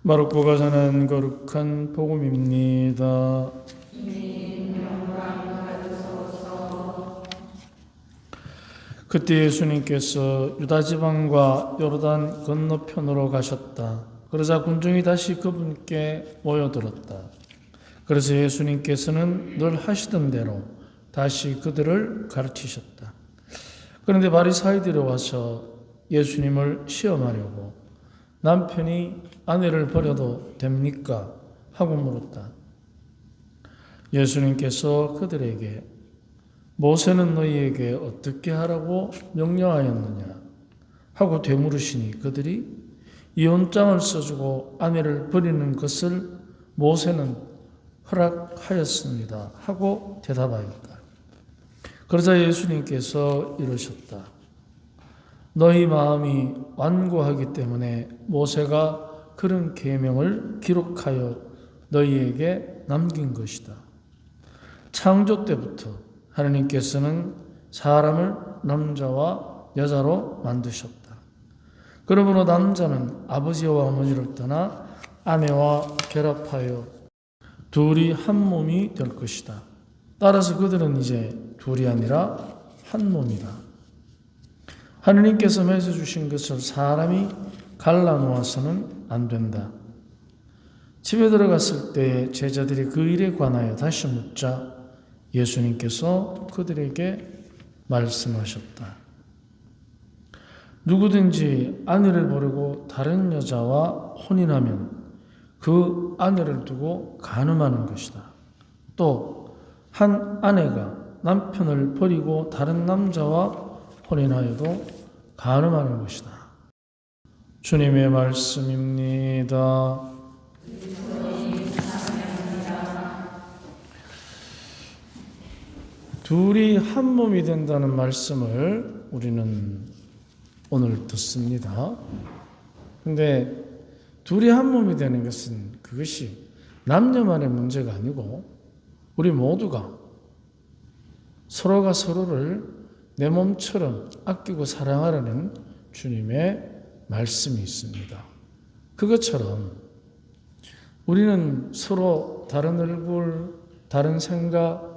마르코가 전한 거룩한 복음입니다. 그때 예수님께서 유다 지방과 요르단 건너편으로 가셨다. 그러자 군중이 다시 그분께 모여들었다. 그래서 예수님께서는 늘 하시던 대로 다시 그들을 가르치셨다. 그런데 바리사이들이 와서 예수님을 시험하려고 남편이 아내를 버려도 됩니까? 하고 물었다. 예수님께서 그들에게 모세는 너희에게 어떻게 하라고 명령하였느냐? 하고 되물으시니 그들이 이혼장을 써주고 아내를 버리는 것을 모세는 허락하였습니다. 하고 대답하였다. 그러자 예수님께서 이러셨다. 너희 마음이 완고하기 때문에 모세가 그런 계명을 기록하여 너희에게 남긴 것이다. 창조 때부터 하나님께서는 사람을 남자와 여자로 만드셨다. 그러므로 남자는 아버지와 어머니를 떠나 아내와 결합하여 둘이 한 몸이 될 것이다. 따라서 그들은 이제 둘이 아니라 한 몸이다. 하느님께서 맺어주신 것을 사람이 갈라놓아서는 안 된다. 집에 들어갔을 때 제자들이 그 일에 관하여 다시 묻자 예수님께서 그들에게 말씀하셨다. 누구든지 아내를 버리고 다른 여자와 혼인하면 그 아내를 두고 간음하는 것이다. 또 한 아내가 남편을 버리고 다른 남자와 혼인하여도 간음하는 것이다. 주님의 말씀입니다. 둘이 한 몸이 된다는 말씀을 우리는 오늘 듣습니다. 근데 둘이 한 몸이 되는 것은 그것이 남녀만의 문제가 아니고 우리 모두가 서로가 서로를 내 몸처럼 아끼고 사랑하라는 주님의 말씀이 있습니다. 그것처럼 우리는 서로 다른 얼굴, 다른 생각,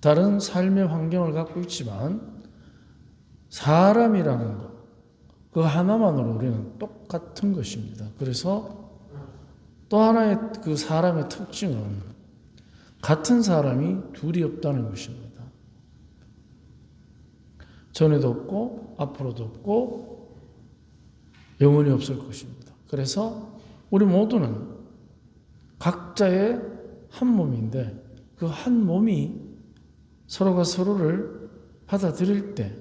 다른 삶의 환경을 갖고 있지만 사람이라는 것, 그 하나만으로 우리는 똑같은 것입니다. 그래서 또 하나의 그 사람의 특징은 같은 사람이 둘이 없다는 것입니다. 전에도 없고 앞으로도 없고 영원히 없을 것입니다. 그래서 우리 모두는 각자의 한 몸인데 그 한 몸이 서로가 서로를 받아들일 때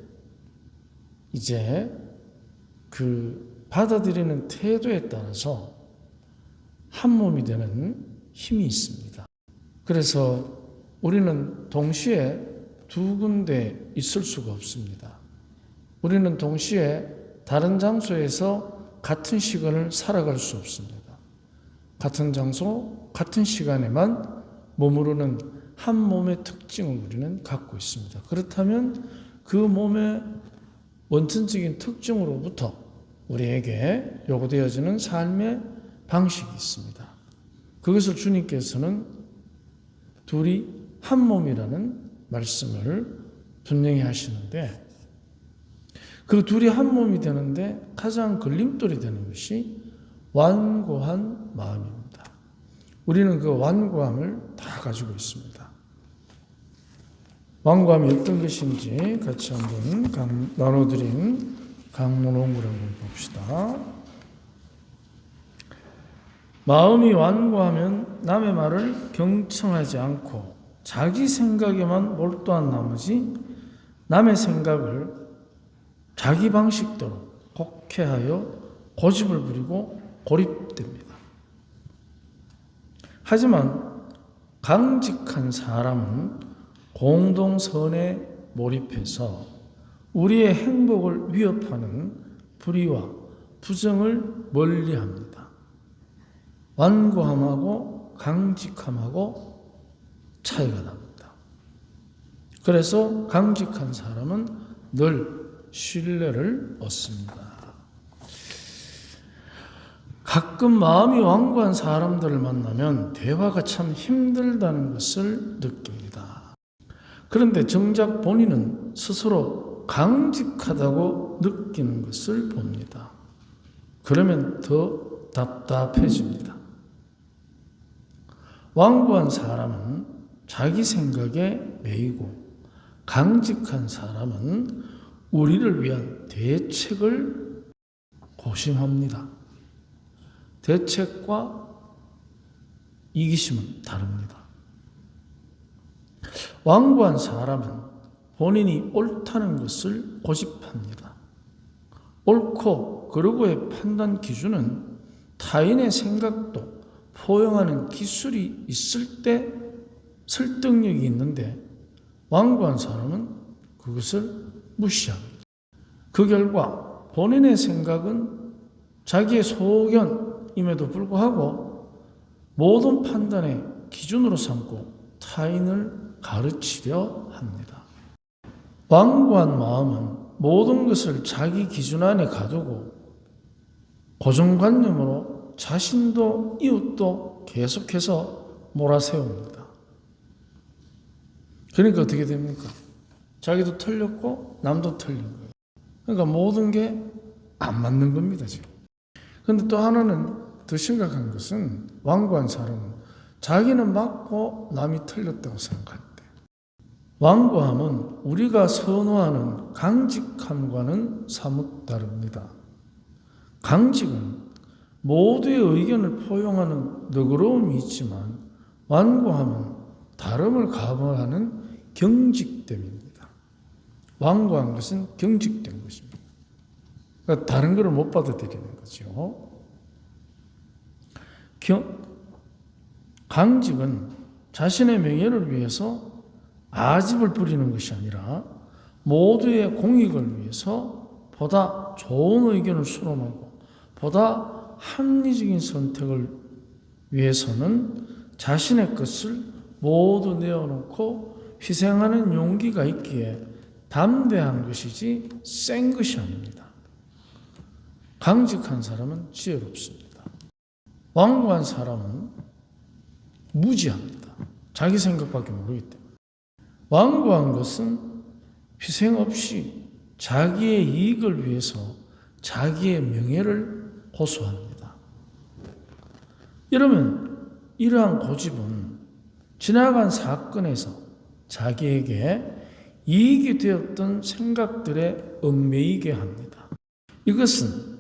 이제 그 받아들이는 태도에 따라서 한 몸이 되는 힘이 있습니다. 그래서 우리는 동시에 두 군데 있을 수가 없습니다. 우리는 동시에 다른 장소에서 같은 시간을 살아갈 수 없습니다. 같은 장소, 같은 시간에만 머무르는 한 몸의 특징을 우리는 갖고 있습니다. 그렇다면 그 몸의 원천적인 특징으로부터 우리에게 요구되어지는 삶의 방식이 있습니다. 그것을 주님께서는 둘이 한 몸이라는 말씀을 분명히 하시는데 그 둘이 한 몸이 되는데 가장 걸림돌이 되는 것이 완고한 마음입니다. 우리는 그 완고함을 다 가지고 있습니다. 완고함이 어떤 것인지 같이 한번 나눠드린 강문홍구를 한번 봅시다. 마음이 완고하면 남의 말을 경청하지 않고 자기 생각에만 몰두한 나머지 남의 생각을 자기 방식대로 곡해하여 고집을 부리고 고립됩니다. 하지만 강직한 사람은 공동선에 몰입해서 우리의 행복을 위협하는 불의와 부정을 멀리합니다. 완고함하고 강직함하고 차이가 납니다. 그래서 강직한 사람은 늘 신뢰를 얻습니다. 가끔 마음이 완고한 사람들을 만나면 대화가 참 힘들다는 것을 느낍니다. 그런데 정작 본인은 스스로 강직하다고 느끼는 것을 봅니다. 그러면 더 답답해집니다. 완고한 사람은 자기 생각에 매이고 강직한 사람은 우리를 위한 대책을 고심합니다. 대책과 이기심은 다릅니다. 완고한 사람은 본인이 옳다는 것을 고집합니다. 옳고 그르고의 판단 기준은 타인의 생각도 포용하는 기술이 있을 때 설득력이 있는데 완고한 사람은 그것을 무시합니다. 그 결과 본인의 생각은 자기의 소견임에도 불구하고 모든 판단의 기준으로 삼고 타인을 가르치려 합니다. 완고한 마음은 모든 것을 자기 기준 안에 가두고 고정관념으로 자신도 이웃도 계속해서 몰아세웁니다. 그러니까 어떻게 됩니까? 자기도 틀렸고 남도 틀린 거예요. 그러니까 모든 게 안 맞는 겁니다, 지금. 그런데 또 하나는 더 심각한 것은 완고한 사람은 자기는 맞고 남이 틀렸다고 생각할 때. 완고함은 우리가 선호하는 강직함과는 사뭇 다릅니다. 강직은 모두의 의견을 포용하는 너그러움이 있지만 완고함은 다름을 감안하는 경직됨입니다. 완고한 것은 경직된 것입니다. 그러니까 다른 것을 못 받아들이는 거죠. 강직은 자신의 명예를 위해서 아집을 부리는 것이 아니라 모두의 공익을 위해서 보다 좋은 의견을 수렴하고 보다 합리적인 선택을 위해서는 자신의 것을 모두 내어놓고 희생하는 용기가 있기에 담대한 것이지 센 것이 아닙니다. 강직한 사람은 지혜롭습니다. 완고한 사람은 무지합니다. 자기 생각밖에 모르기 때문에. 완고한 것은 희생 없이 자기의 이익을 위해서 자기의 명예를 호소합니다. 이러면 이러한 고집은 지나간 사건에서 자기에게 이익이 되었던 생각들에 얽매이게 합니다. 이것은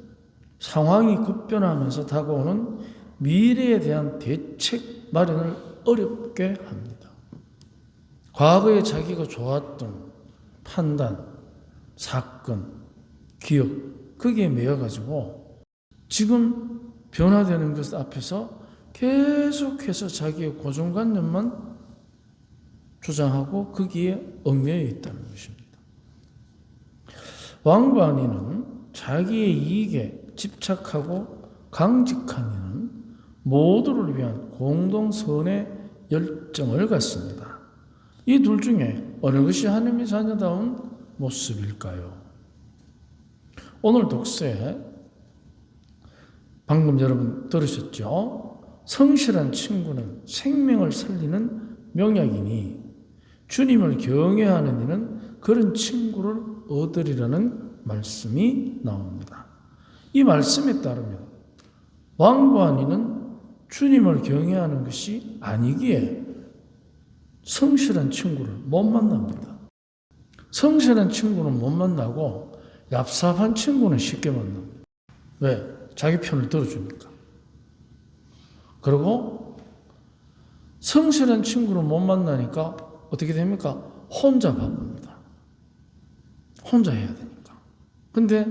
상황이 급변하면서 다가오는 미래에 대한 대책 마련을 어렵게 합니다. 과거에 자기가 좋았던 판단, 사건, 기억, 거기에 매여가지고 지금 변화되는 것 앞에서 계속해서 자기의 고정관념만 주장하고 거기에 얽매여 있다는 것입니다. 완고한 이는 자기의 이익에 집착하고 강직한 이는 모두를 위한 공동선의 열정을 갖습니다. 이 둘 중에 어느 것이 하나님의 자녀다운 모습일까요? 오늘 독서에 방금 여러분 들으셨죠? 성실한 친구는 생명을 살리는 명약이니 주님을 경외하는 이는 그런 친구를 얻으리라는 말씀이 나옵니다. 이 말씀에 따르면 완고한 이는 주님을 경외하는 것이 아니기에 성실한 친구를 못 만납니다. 성실한 친구는 못 만나고 얍삽한 친구는 쉽게 만납니다. 왜? 자기 편을 들어주니까. 그리고 성실한 친구를 못 만나니까 어떻게 됩니까? 혼자 바쁩니다. 혼자 해야 되니까. 근데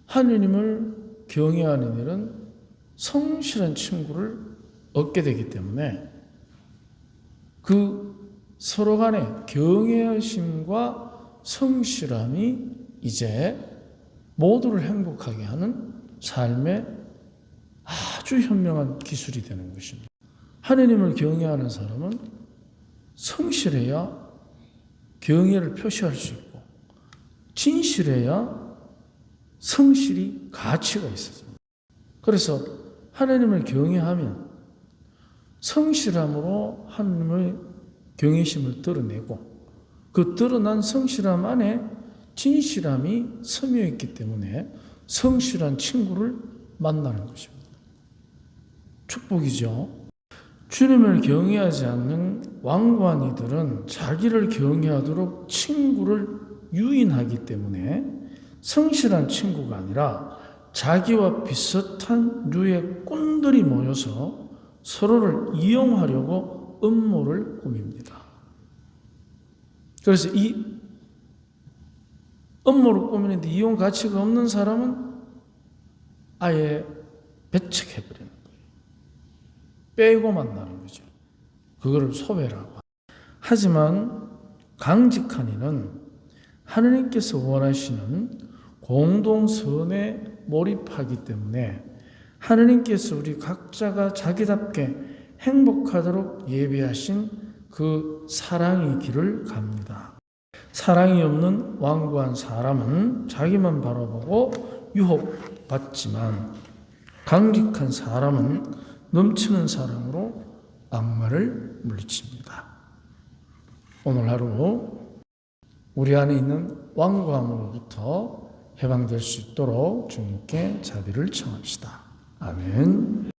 하느님을 경외하는 일은 성실한 친구를 얻게 되기 때문에 그 서로 간의 경외심과 성실함이 이제 모두를 행복하게 하는 삶의 아주 현명한 기술이 되는 것입니다. 하느님을 경외하는 사람은 성실해야 경외를 표시할 수 있고 진실해야 성실이 가치가 있어집니다. 그래서 하나님을 경외하면 성실함으로 하나님의 경외심을 드러내고 그 드러난 성실함 안에 진실함이 스며 있기 때문에 성실한 친구를 만나는 것입니다. 축복이죠. 주님을 경외하지 않는 완고한 이들은 자기를 경외하도록 친구를 유인하기 때문에 성실한 친구가 아니라 자기와 비슷한 류의 꾼들이 모여서 서로를 이용하려고 음모를 꾸밉니다. 그래서 이 음모를 꾸미는데 이용 가치가 없는 사람은 아예 배척해버리는 거예요. 빼고 만나는 거죠. 그거를 소외라고. 하지만 강직한 이는 하느님께서 원하시는 공동선에 몰입하기 때문에 하느님께서 우리 각자가 자기답게 행복하도록 예비하신 그 사랑의 길을 갑니다. 사랑이 없는 완고한 사람은 자기만 바라보고 유혹받지만 강직한 사람은 넘치는 사랑으로 악마를 물리칩니다. 오늘 하루 우리 안에 있는 완고함으로부터 해방될 수 있도록 주님께 자비를 청합시다. 아멘.